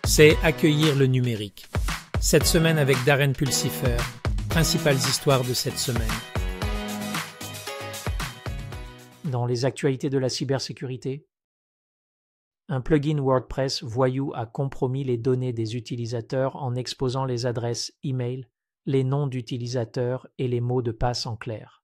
c'est accueillir le numérique. Cette semaine avec Darren Pulsifer, principales histoires de cette semaine. Dans les actualités de la cybersécurité, un plugin WordPress voyou a compromis les données des utilisateurs en exposant les adresses e-mail, les noms d'utilisateurs et les mots de passe en clair.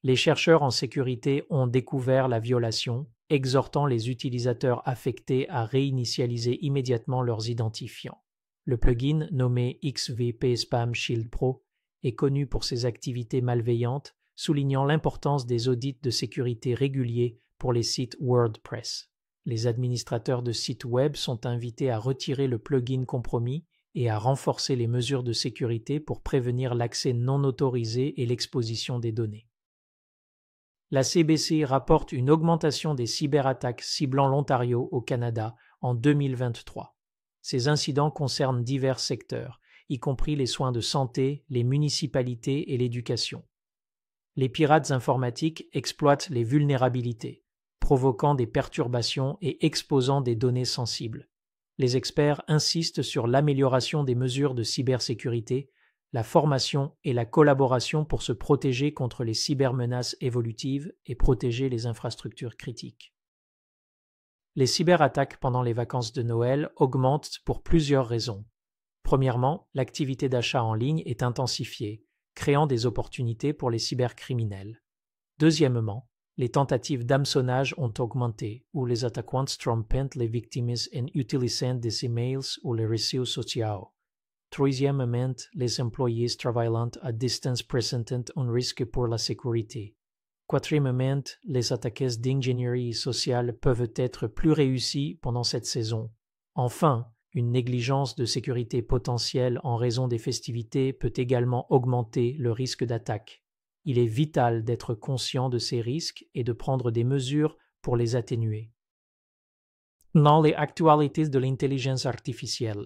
Les chercheurs en sécurité ont découvert la violation, exhortant les utilisateurs affectés à réinitialiser immédiatement leurs identifiants. Le plugin, nommé XVP Spam Shield Pro, est connu pour ses activités malveillantes, soulignant l'importance des audits de sécurité réguliers pour les sites WordPress. Les administrateurs de sites web sont invités à retirer le plugin compromis et à renforcer les mesures de sécurité pour prévenir l'accès non autorisé et l'exposition des données. La CBC rapporte une augmentation des cyberattaques ciblant l'Ontario au Canada en 2023. Ces incidents concernent divers secteurs, y compris les soins de santé, les municipalités et l'éducation. Les pirates informatiques exploitent les vulnérabilités, provoquant des perturbations et exposant des données sensibles. Les experts insistent sur l'amélioration des mesures de cybersécurité, la formation et la collaboration pour se protéger contre les cybermenaces évolutives et protéger les infrastructures critiques. Les cyberattaques pendant les vacances de Noël augmentent pour plusieurs raisons. Premièrement, l'activité d'achat en ligne est intensifiée, créant des opportunités pour les cybercriminels. Deuxièmement, les tentatives d'hameçonnage ont augmenté, où les attaquants trompent les victimes en utilisant des emails ou les réseaux sociaux. Troisièmement, les employés travaillant à distance présentent un risque pour la sécurité. Quatrièmement, les attaques d'ingénierie sociale peuvent être plus réussies pendant cette saison. Enfin, une négligence de sécurité potentielle en raison des festivités peut également augmenter le risque d'attaque. Il est vital d'être conscient de ces risques et de prendre des mesures pour les atténuer. Dans les actualités de l'intelligence artificielle.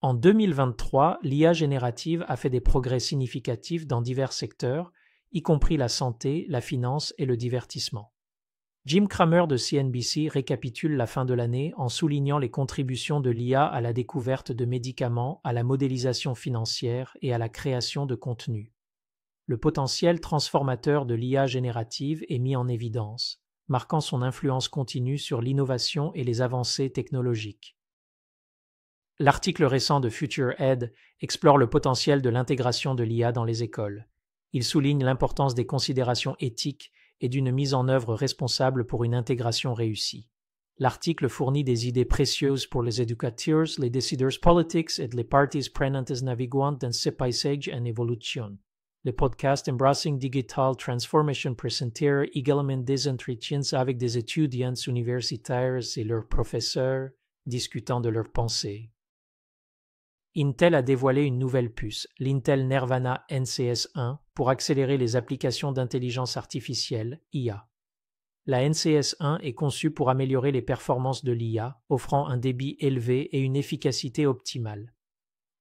En 2023, l'IA générative a fait des progrès significatifs dans divers secteurs, y compris la santé, la finance et le divertissement. Jim Cramer de CNBC récapitule la fin de l'année en soulignant les contributions de l'IA à la découverte de médicaments, à la modélisation financière et à la création de contenu. Le potentiel transformateur de l'IA générative est mis en évidence, marquant son influence continue sur l'innovation et les avancées technologiques. L'article récent de Future Ed explore le potentiel de l'intégration de l'IA dans les écoles. Il souligne l'importance des considérations éthiques et d'une mise en œuvre responsable pour une intégration réussie. L'article fournit des idées précieuses pour les éducateurs, les décideurs politiques et les parties prenantes naviguant dans ce paysage en évolution. Le podcast Embracing Digital Transformation présentait également des entretiens avec des étudiants universitaires et leurs professeurs, discutant de leurs pensées. Intel a dévoilé une nouvelle puce, l'Intel Nervana NCS1, pour accélérer les applications d'intelligence artificielle, IA. La NCS1 est conçue pour améliorer les performances de l'IA, offrant un débit élevé et une efficacité optimale.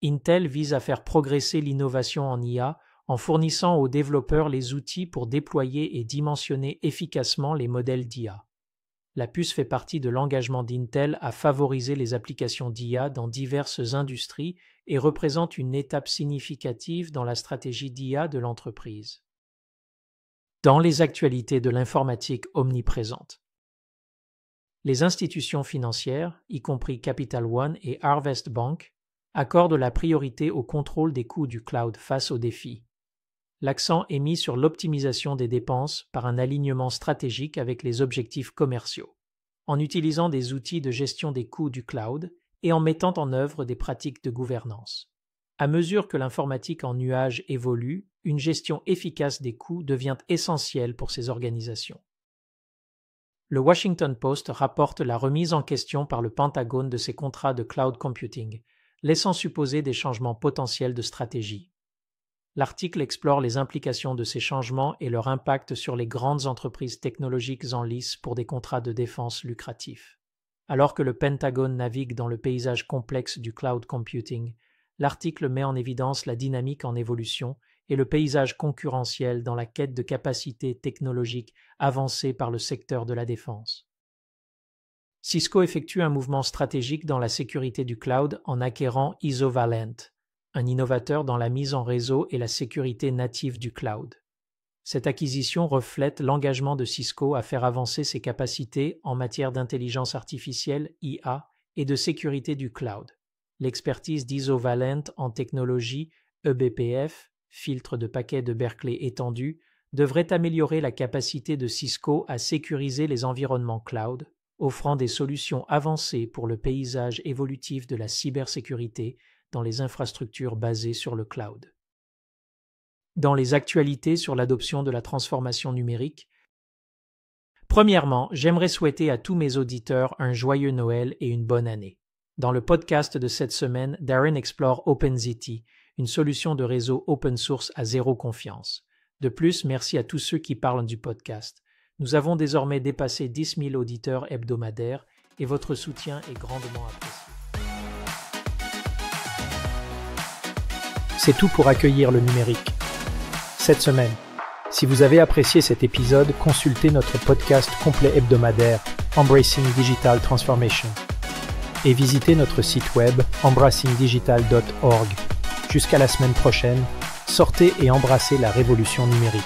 Intel vise à faire progresser l'innovation en IA en fournissant aux développeurs les outils pour déployer et dimensionner efficacement les modèles d'IA. La puce fait partie de l'engagement d'Intel à favoriser les applications d'IA dans diverses industries et représente une étape significative dans la stratégie d'IA de l'entreprise. Dans les actualités de l'informatique omniprésente, les institutions financières, y compris Capital One et Harvest Bank, accordent la priorité au contrôle des coûts du cloud face aux défis. L'accent est mis sur l'optimisation des dépenses par un alignement stratégique avec les objectifs commerciaux, en utilisant des outils de gestion des coûts du cloud et en mettant en œuvre des pratiques de gouvernance. À mesure que l'informatique en nuage évolue, une gestion efficace des coûts devient essentielle pour ces organisations. Le Washington Post rapporte la remise en question par le Pentagone de ses contrats de cloud computing, laissant supposer des changements potentiels de stratégie. L'article explore les implications de ces changements et leur impact sur les grandes entreprises technologiques en lice pour des contrats de défense lucratifs. Alors que le Pentagone navigue dans le paysage complexe du cloud computing, l'article met en évidence la dynamique en évolution et le paysage concurrentiel dans la quête de capacités technologiques avancées par le secteur de la défense. Cisco effectue un mouvement stratégique dans la sécurité du cloud en acquérant Isovalent, un innovateur dans la mise en réseau et la sécurité native du cloud. Cette acquisition reflète l'engagement de Cisco à faire avancer ses capacités en matière d'intelligence artificielle, IA, et de sécurité du cloud. L'expertise d'Isovalent en technologie eBPF, filtre de paquets de Berkeley étendu, devrait améliorer la capacité de Cisco à sécuriser les environnements cloud, offrant des solutions avancées pour le paysage évolutif de la cybersécurité dans les infrastructures basées sur le cloud. Dans les actualités sur l'adoption de la transformation numérique, premièrement, j'aimerais souhaiter à tous mes auditeurs un joyeux Noël et une bonne année. Dans le podcast de cette semaine, Darren explore OpenZT, une solution de réseau open source à zéro confiance. De plus, merci à tous ceux qui parlent du podcast. Nous avons désormais dépassé 10 000 auditeurs hebdomadaires et votre soutien est grandement apprécié. C'est tout pour accueillir le numérique. Cette semaine, si vous avez apprécié cet épisode, consultez notre podcast complet hebdomadaire Embracing Digital Transformation et visitez notre site web embracingdigital.org. Jusqu'à la semaine prochaine, sortez et embrassez la révolution numérique.